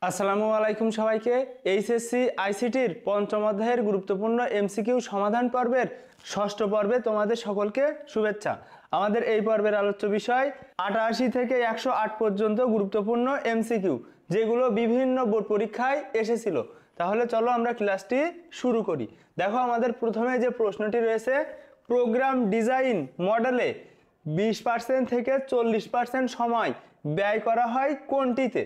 আসসালামু আলাইকুম সবাইকে। এইচএসসি আইসিটির পঞ্চম অধ্যায়ের গুরুত্বপূর্ণ এমসিকিউ সমাধান পর্বের ষষ্ঠ পর্বে তোমাদের সকলকে শুভেচ্ছা। আমাদের এই পর্বের আলোচ্য বিষয় 88 থেকে 108 পর্যন্ত গুরুত্বপূর্ণ এমসিকিউ, যেগুলো বিভিন্ন বোর্ড পরীক্ষায় এসেছিল। তাহলে চলো আমরা ক্লাসটি শুরু করি। দেখো, আমাদের প্রথমে যে প্রশ্নটি রয়েছে, প্রোগ্রাম ডিজাইন মডেলে 20% থেকে 40% সময় ব্যয় করা হয় কোনটিতে?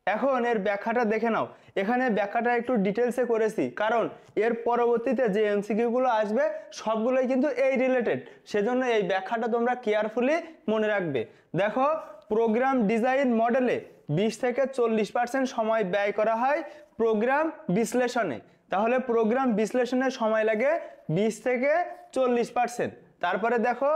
এখন এর ব্যাখ্যাটা দেখে নাও। এখানে ব্যাখ্যাটা একটু ডিটেলসে করেছি, কারণ এর পরবর্তীতে যে এমসিকিউগুলো আসবে সবগুলোই কিন্তু এই রিলেটেড, সেজন্য এই ব্যাখ্যাটা তোমরা কেয়ারফুলি মনে রাখবে। দেখো, প্রোগ্রাম ডিজাইন মডেলে 20 থেকে 40% সময় ব্যয় করা হয় প্রোগ্রাম বিশ্লেষণে। তাহলে প্রোগ্রাম বিশ্লেষণে সময় লাগে 20 থেকে 40%। তারপরে দেখো,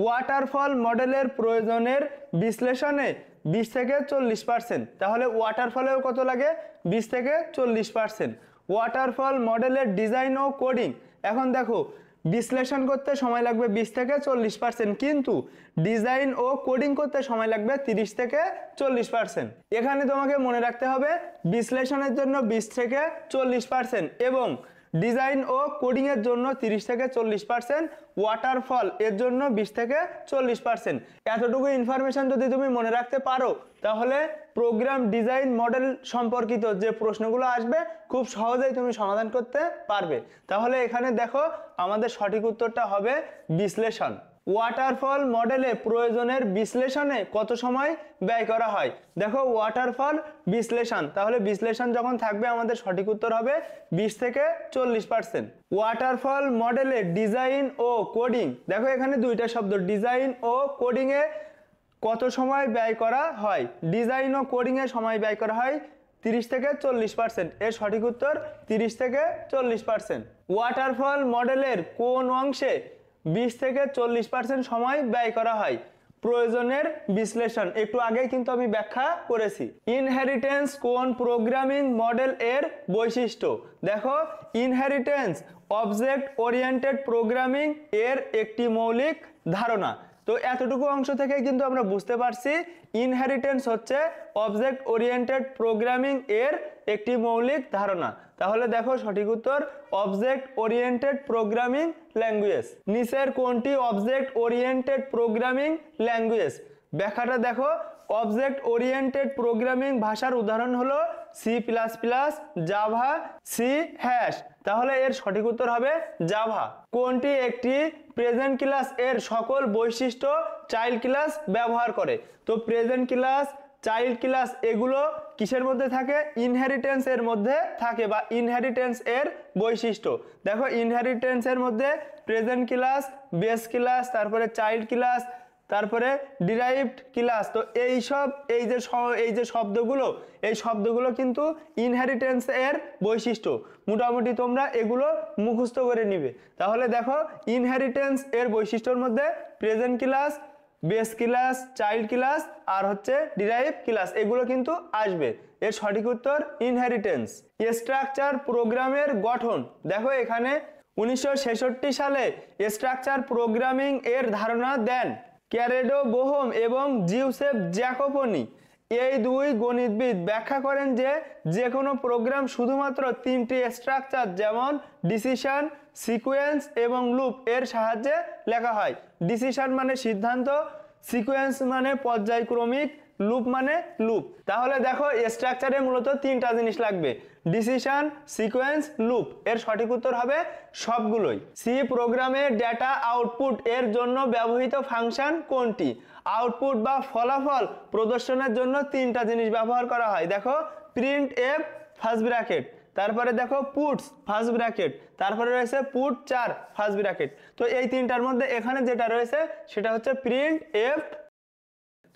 ওয়াটারফল মডেলের প্রয়োজনের বিশ্লেষণে 20 থেকে 40%। তাহলে ওয়াটারফলেও কত লাগে? 20 থেকে 40%। ওয়াটারফল মডেলের ডিজাইন ও কোডিং, এখন দেখো বিশ্লেষণ করতে সময় লাগবে 20 থেকে 40%, কিন্তু ডিজাইন ও কোডিং করতে সময় লাগবে 30 থেকে 40%। এখানে তোমাকে মনে রাখতে হবে বিশ্লেষণের জন্য 20 থেকে 40% এবং ডিজাইন ও কোডিং এর জন্য 30 থেকে 40%, ওয়াটারফল এর জন্য 20 থেকে 40%। এতটুকু ইনফরমেশন যদি তুমি মনে রাখতে পারো, তাহলে প্রোগ্রাম ডিজাইন মডেল সম্পর্কিত যে প্রশ্নগুলো আসবে খুব সহজেই তুমি সমাধান করতে পারবে। তাহলে এখানে দেখো, আমাদের সঠিক উত্তরটা হবে বিশ্লেষণ। ওয়াটারফল মডেলে প্রয়োজনের বিশ্লেষণে কত সময় ব্যয় করা হয়? দেখো, ওয়াটারফল বিশ্লেষণ, তাহলে বিশ্লেষণ যখন থাকবে আমাদের সঠিক উত্তর হবে 20 থেকে 40%। ওয়াটারফল মডেলে ডিজাইন ও কোডিং, দেখো এখানে দুইটা শব্দ, ডিজাইন ও কোডিং এ কত সময় ব্যয় করা হয়? ডিজাইন ও কোডিং এ সময় ব্যয় করা হয় 30 থেকে 40%। এর সঠিক উত্তর 30 থেকে 40%। ওয়াটারফল মডেলের কোন অংশে 20 থেকে 40% সময় ব্যয় করা হয়? প্রয়োজনের বিশ্লেষণ, একটু আগেই কিন্তু আমি ব্যাখ্যা করেছি। ইনহেরিটেন্স কোন প্রোগ্রামিং মডেল এর বৈশিষ্ট্য? দেখো, ইনহেরিটেন্স অবজেক্ট ওরিয়েন্টেড প্রোগ্রামিং এর একটি মৌলিক ধারণা। তো এতটুকু অংশ থেকে কিন্তু আমরা বুঝতে পারছি ইনহেরিটেন্স হচ্ছে অবজেক্ট ওরিয়েন্টেড প্রোগ্রামিং এর একটি মৌলিক ধারণা। তাহলে দেখো সঠিক উত্তর অবজেক্ট ওরিয়েন্টেড প্রোগ্রামিং ল্যাঙ্গুয়েজ। নিচের কোনটি অবজেক্ট ওরিয়েন্টেড প্রোগ্রামিং ল্যাঙ্গুয়েজ? ব্যাখ্যাটা দেখো, অবজেক্ট ওরিয়েন্টেড প্রোগ্রামিং ভাষার উদাহরণ হলো C++, জাভা, সি হ্যাশ। তাহলে এর সঠিক উত্তর হবে জাভা। কোনটি একটি প্রেজেন্ট ক্লাস এর সকল বৈশিষ্ট্য চাইল্ড ক্লাস ব্যবহার করে? তো প্রেজেন্ট ক্লাস, চাইল্ড ক্লাস এগুলো কিসের মধ্যে থাকে? ইনহেরিটেন্স এর মধ্যে থাকে, বা ইনহেরিটেন্স এর বৈশিষ্ট্য। দেখো, ইনহেরিটেন্স এর মধ্যে প্রেজেন্ট ক্লাস, বেস ক্লাস, তারপরে চাইল্ড ক্লাস, তারপরে ডিরাইভড ক্লাস। তো এই যে শব্দগুলো, এই শব্দগুলো কিন্তু ইনহেরিটেন্স এর বৈশিষ্ট্য। মোটামুটি তোমরা এগুলো মুখস্থ করে নিবে। তাহলে দেখো, ইনহেরিটেন্স এর বৈশিষ্ট্যর মধ্যে present class, base class, child class আর হচ্ছে ডিরাইভ ক্লাস, এগুলো কিন্তু আসবে। এর সঠিক উত্তর ইনহেরিটেন্স। স্ট্রাকচার প্রোগ্রামের গঠন, দেখো এখানে 1966 সালে স্ট্রাকচার প্রোগ্রামিং এর ধারণা দেন ক্যারেডো বোহম এবং জিউসেফ জ্যাকোপনি। এই দুই গণিতবিদ ব্যাখ্যা করেন যে কোনো প্রোগ্রাম শুধুমাত্র তিনটি স্ট্রাকচার, যেমন ডিসিশন, সিকোয়েন্স এবং লুপ এর সাহায্যে লেখা হয়। ডিসিশন মানে সিদ্ধান্ত, সিকোয়েন্স মানে পর্যায়ক্রমিক, লুপ মানে লুপ। তাহলে দেখো, স্ট্রাকচারে মূলত তিনটা জিনিস লাগবে, ডিসিশন, সিকোয়েন্স, লুপ। এর সঠিক উত্তর হবে সবগুলোই। সি প্রোগ্রামে ডেটা আউটপুট এর জন্য ব্যবহৃত ফাংশন কোনটি? আউটপুট বা ফলাফল প্রদর্শনের জন্য তিনটা জিনিস ব্যবহার করা হয়। দেখো, প্রিন্ট এফ ফার্স্ট ব্র্যাকেট, তারপরে দেখো পুটস ফার্স্ট ব্র্যাকেট, তারপরে রয়েছে পুট 4 ফার্স্ট ব্র্যাকেট। তো এই তিনটার মধ্যে এখানে যেটা রয়েছে সেটা হচ্ছে প্রিন্ট এফ।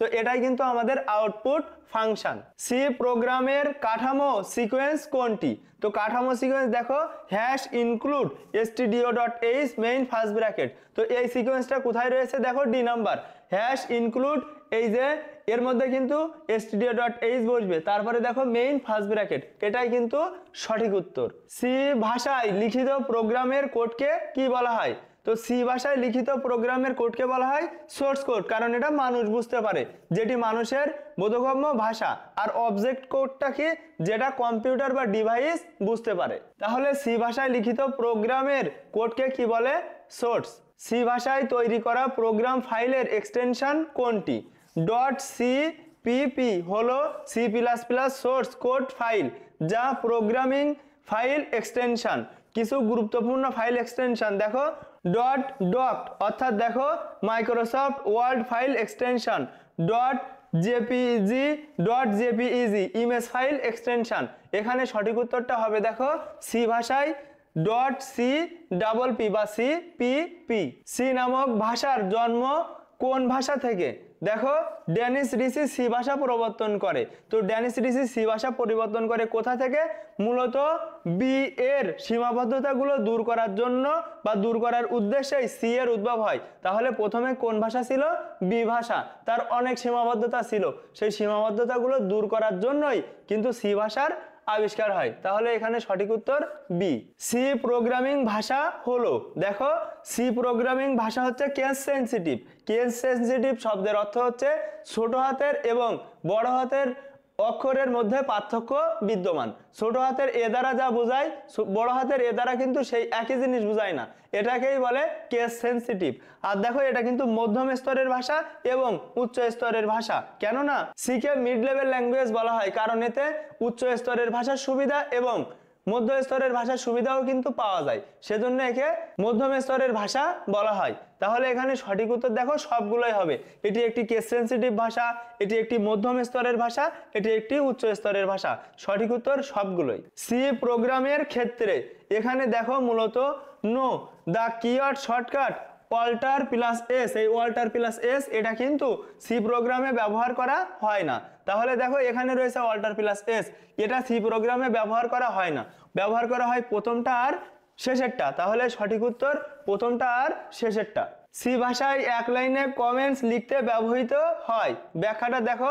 তো এটাই কিন্তু আমাদের আউটপুট ফাংশন। সি প্রোগ্রামের কাঠামো সিকোয়েন্স কোনটি? তো কাঠামো সিকোয়েন্স দেখো, hash include stdio.h main first bracket. তো এই সিকোয়েন্সটা কোথায় রয়েছে? দেখো ডি নাম্বার, হ্যাশ ইনক্লুড, এই যে এর মধ্যে কিন্তু stdio.h বসবে, তারপরে দেখো মেইন ফার্স্ট ব্র্যাকেট, এটাই কিন্তু সঠিক উত্তর। সি ভাষায় লিখিত প্রোগ্রামের কোডকে কি বলা হয়? তো সি ভাষায় লিখিত প্রোগ্রামের কোডকে বলা হয় সোর্স কোড, কারণ এটা মানুষ বুঝতে পারে, যেটি মানুষের বোধগম্য ভাষা। আর অবজেক্ট কোডটা কি, যেটা কম্পিউটার বা ডিভাইস বুঝতে পারে। তাহলে সি ভাষায় লিখিত প্রোগ্রামের কোডকে কি বলে? সোর্স। সি ভাষায় তৈরি করা প্রোগ্রাম ফাইলের এক্সটেনশন কোনটি? .cpp হলো C plus plus source code file, যা প্রোগ্রামিং ফাইল এক্সটেনশন। কিছু গুরুত্বপূর্ণ ফাইল এক্সটেনশন দেখো, .doc অর্থাৎ দেখো Microsoft Word file extension, .jpeg image file extension. এখানে সঠিক উত্তরটা হবে দেখো সি ভাষায় .cpp বা সিপিপি। সি নামক ভাষার জন্ম কোন ভাষা থেকে? দেখো ড্যানিশ ঋষি সি ভাষা প্রবর্তন করে। তো ড্যানিশ ঋষি সি ভাষা পরিবর্তন করে কোথা থেকে? মূলত বি এর সীমাবদ্ধতাগুলো দূর করার জন্য বা দূর করার উদ্দেশ্যেই সি এর উদ্ভব হয়। তাহলে প্রথমে কোন ভাষা ছিল? বি ভাষা। তার অনেক সীমাবদ্ধতা ছিল, সেই সীমাবদ্ধতাগুলো দূর করার জন্যই কিন্তু সি ভাষার আবিষ্কার হয়। তাহলে এখানে সঠিক উত্তর বি। সি প্রোগ্রামিং ভাষা হলো, দেখো সি প্রোগ্রামিং ভাষা হচ্ছে কেস সেনসিটিভ। কেস সেনসিটিভ শব্দের অর্থ হচ্ছে ছোট হাতের এবং বড় হাতের অক্ষরের মধ্যে পার্থক্য বিদ্যমান। ছোট হাতের এ দ্বারা যা বোঝায়, বড় হাতের এ দ্বারা কিন্তু সেই একই জিনিস বোঝায় না, এটাকেই বলে কেস সেনসিটিভ। আর দেখো এটা কিন্তু মধ্যম স্তরের ভাষা এবং উচ্চ স্তরের ভাষা। কেননা C K mid level language বলা হয়, কারণ এতে উচ্চ স্তরের ভাষার সুবিধা এবং মধ্য স্তরের ভাষার সুবিধাও কিন্তু পাওয়া যায়, সেজন্য একে মধ্যম স্তরের ভাষা বলা হয়। তাহলে এখানে সঠিক উত্তর দেখো সবগুলোই হবে। এটি একটি কেস সেনসিটিভ ভাষা, এটি একটি মধ্যম স্তরের ভাষা, এটি একটি উচ্চ স্তরের ভাষা। সঠিক উত্তর সবগুলোই। সি প্রোগ্রামের ক্ষেত্রে এখানে দেখো মূলত know the keyword shortcut alt plus S, এই অল্টার প্লাস এস এটা কিন্তু সি প্রোগ্রামে ব্যবহার করা হয় না। তাহলে দেখো এখানে রয়েছে অল্টার প্লাস এস, এটা সি প্রোগ্রামে ব্যবহার করা হয় না, ব্যবহার করা হয় প্রথমটা আর শেষেরটা। তাহলে সঠিক উত্তর প্রথমটা আর শেষেরটা। সি ভাষায় এক লাইনে কমেন্টস লিখতে ব্যবহৃত হয়। ব্যাখ্যাটা দেখো,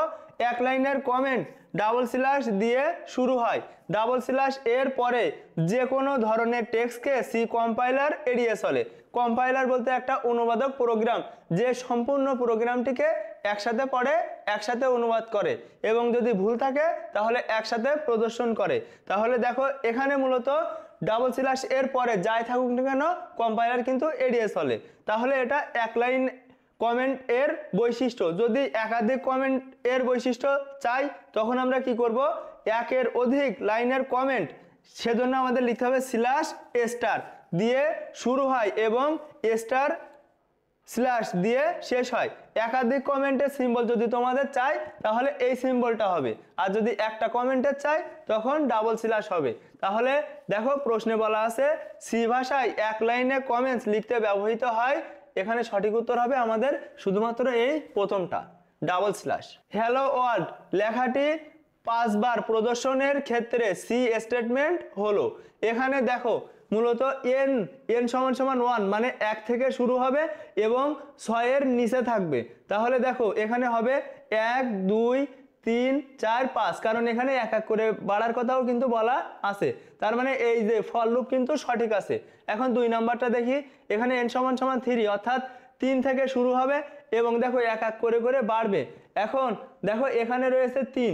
এক লাইনের কমেন্ট ডাবল স্ল্যাশ দিয়ে শুরু হয়। ডাবল স্ল্যাশ এর পরে যে কোনো ধরনের টেক্সটকে সি কম্পাইলার এড়িয়ে চলে। কম্পাইলার বলতে একটা অনুবাদক প্রোগ্রাম, যে সম্পূর্ণ প্রোগ্রামটিকে একসাথে পড়ে একসাথে অনুবাদ করে এবং যদি ভুল থাকে তাহলে একসাথে প্রদর্শন করে। তাহলে দেখো এখানে মূলত ডাবল স্ল্যাশ এর পরে যাই থাকুক না কেন কম্পাইলার কিন্তু এড়িয়ে চলে। তাহলে এটা এক লাইন কমেন্ট এর বৈশিষ্ট্য। যদি একাধিক কমেন্ট এর বৈশিষ্ট্য চাই তখন আমরা কি করব? একের অধিক লাইনের কমেন্ট, সেজন্য আমাদের লিখতে হবে স্ল্যাশ স্টার দিয়ে শুরু হয় এবং স্টার স্ল্যাশ দিয়ে শেষ হয়। একাধিক কমেন্টের সিম্বল যদি তোমাদের চাই তাহলে এই সিম্বলটা হবে, আর যদি একটা কমেন্টের চাই তখন ডাবল স্ল্যাশ হবে। তাহলে দেখো প্রশ্নে বলা আছে সি ভাষায় এক লাইনে কমেন্টস লিখতে ব্যবহৃত হয়। এখানে সঠিক উত্তর হবে আমাদের শুধুমাত্র এই প্রথমটা, ডাবল স্ল্যাশ। হ্যালো ওয়ার্ল্ড লেখাটি 5 বার প্রদর্শনের ক্ষেত্রে সি স্টেটমেন্ট হলো। এখানে দেখো মূলত এন এন সমান সমান 1 মানে 1 থেকে শুরু হবে এবং 6 এর নিচে থাকবে। তাহলে দেখো এখানে হবে 1 2 3 4 5, কারণ এখানে এক এক করে বাড়ার কথাও কিন্তু বলা আছে। তার মানে এই যে ফর লুপ কিন্তু সঠিক আছে। এখন 2 নাম্বারটা দেখি, এখানে n সমান সমান 3 অর্থাৎ 3 থেকে শুরু হবে এবং দেখো এক এক করে করে বাড়বে। এখন দেখো এখানে রয়েছে 3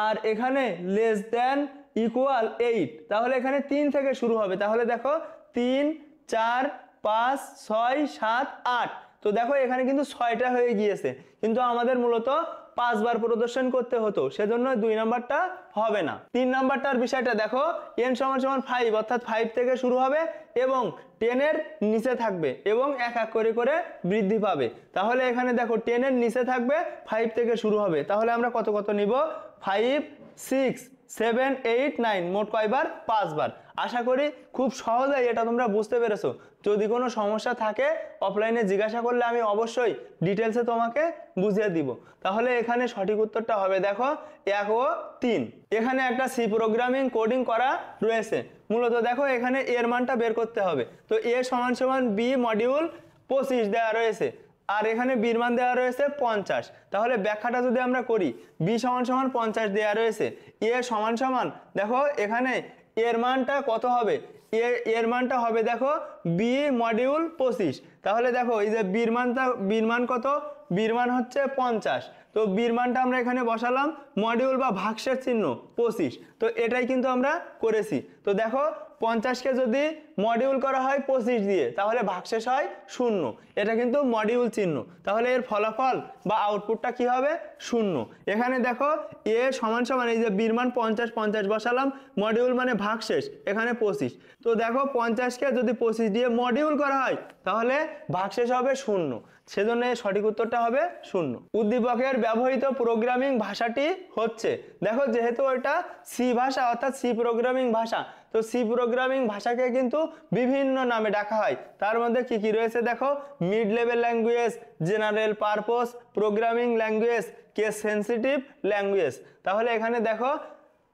আর এখানে লেস দ্যান ইকুয়াল 8, তাহলে এখানে 3 থেকে শুরু হবে। তাহলে দেখো 3 4 5 6 7 8, তো দেখো এখানে কিন্তু 6টা হয়ে গিয়েছে, কিন্তু আমাদের মূলত 5 বার প্রদর্শন করতে হতো, সেজন্য 2 নাম্বারটা হবে না। 3 নাম্বারটার বিষয়টা দেখো, n সমান সমান 5 অর্থাৎ 5 থেকে শুরু হবে এবং 10 এর নিচে থাকবে এবং এক এক করে করে বৃদ্ধি পাবে। তাহলে এখানে দেখো 10 এর নিচে থাকবে, 5 থেকে শুরু হবে। তাহলে আমরা কত কত নিব? 5 6 7 8 9, মোট কয়বার? 5 বার। আশা করি খুব সহজেই এটা তোমরা বুঝতে পেরেছো। যদি কোনো সমস্যা থাকে অফলাইনে জিজ্ঞাসা করলে আমি অবশ্যই ডিটেলসে তোমাকে বুঝিয়ে দিব। তাহলে এখানে সঠিক উত্তরটা হবে দেখো 1 ও 3। এখানে একটা সি প্রোগ্রামিং কোডিং করা রয়েছে। মূলত দেখো এখানে এর মানটা বের করতে হবে। তো এ সমান সমান বি মডিউল 25 দেওয়া রয়েছে আর এখানে বির মান দেওয়া রয়েছে 50। তাহলে ব্যাখ্যাটা যদি আমরা করি, বি সমান সমান 50 দেওয়া রয়েছে, এ সমান সমান দেখো এখানে এর মানটা কত হবে, এর মানটা হবে দেখো বি মডিউল 25। তাহলে দেখো এই যে বির মান কত, বির মান হচ্ছে 50। তো বির মানটা আমরা এখানে বসালাম, মডিউল বা ভাগশেষ চিহ্ন 25। তো এটাই কিন্তু আমরা করেছি। তো দেখো 50কে যদি মডিউল করা হয় 25 দিয়ে, তাহলে ভাগশেষ হয় 0। এটা কিন্তু মডিউল চিহ্ন, তাহলে এর ফলাফল বা আউটপুটটা কি হবে, 0। এখানে দেখো এ সমান সমান এই যে বির মান 50, 50 বসালাম, মডিউল মানে ভাগশেষ, এখানে 25। তো দেখো 50কে যদি 25 দিয়ে মডিউল করা হয়, তাহলে ভাগশেষ হবে 0। সেজন্য সঠিক উত্তরটা হবে 0। উদ্দীপকের ব্যবহৃত প্রোগ্রামিং ভাষাটি হচ্ছে, দেখো যেহেতু এটা সি ভাষা অর্থাৎ সি প্রোগ্রামিং ভাষা, তো সি প্রোগ্রামিং ভাষাকে কিন্তু বিভিন্ন নামে ডাকা হয়। তার মধ্যে কি কি রয়েছে দেখো, mid level language, general purpose programming language, case sensitive language. তাহলে এখানে দেখো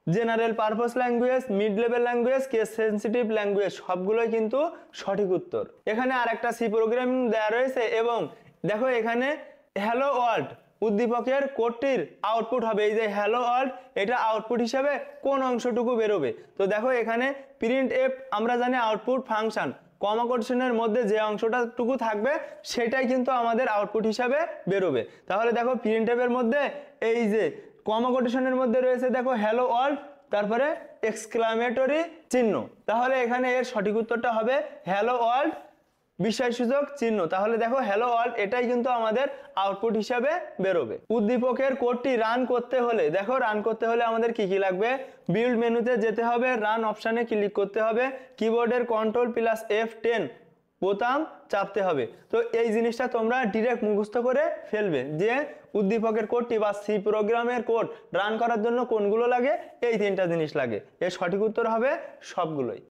general purpose language, mid level language, case sensitive language সবগুলোই কিন্তু সঠিক উত্তর। এখানে আরেকটা সি প্রোগ্রামিং দেওয়া রয়েছে এবং দেখো এখানে হ্যালো ওয়ার্ল্ড উদ্দীপকের কোডটির আউটপুট হবে, এই যে হ্যালো ওয়ার্ল্ড, এটা আউটপুট হিসেবে কোন অংশটুকু বেরোবে। তো দেখো এখানে প্রিন্ট এফ আমরা জানি আউটপুট ফাংশন, কমা কোটেশনের মধ্যে যে অংশটাটুকু থাকবে সেটাই কিন্তু আমাদের আউটপুট হিসাবে বেরোবে। তাহলে দেখো প্রিন্ট এফ এর মধ্যে এই যে কমা কোটেশনের মধ্যে রয়েছে দেখো হ্যালো ওয়ার্ল্ড, তারপরে এক্সক্লামেটরি চিহ্ন। তাহলে এখানে এর সঠিক উত্তরটা হবে হ্যালো ওয়ার্ল্ড বিস্ময়সূচক চিহ্ন। তাহলে দেখো হ্যালো ওয়ার্ল্ড এটাই কিন্তু আমাদের আউটপুট হিসাবে বেরোবে। উদ্দীপকের কোডটি রান করতে হলে, দেখো রান করতে হলে আমাদের কি কি লাগবে, বিল্ড মেনুতে যেতে হবে, রান অপশানে ক্লিক করতে হবে, কিবোর্ডের Ctrl+F10 বোতাম চাপতে হবে। তো এই জিনিসটা তোমরা ডিরেক্ট মুখস্থ করে ফেলবে যে উদ্দীপকের কোডটি বা সি প্রোগ্রামের কোড রান করার জন্য কোনগুলো লাগে, এই 3টা জিনিস লাগে। এর সঠিক উত্তর হবে সবগুলোই।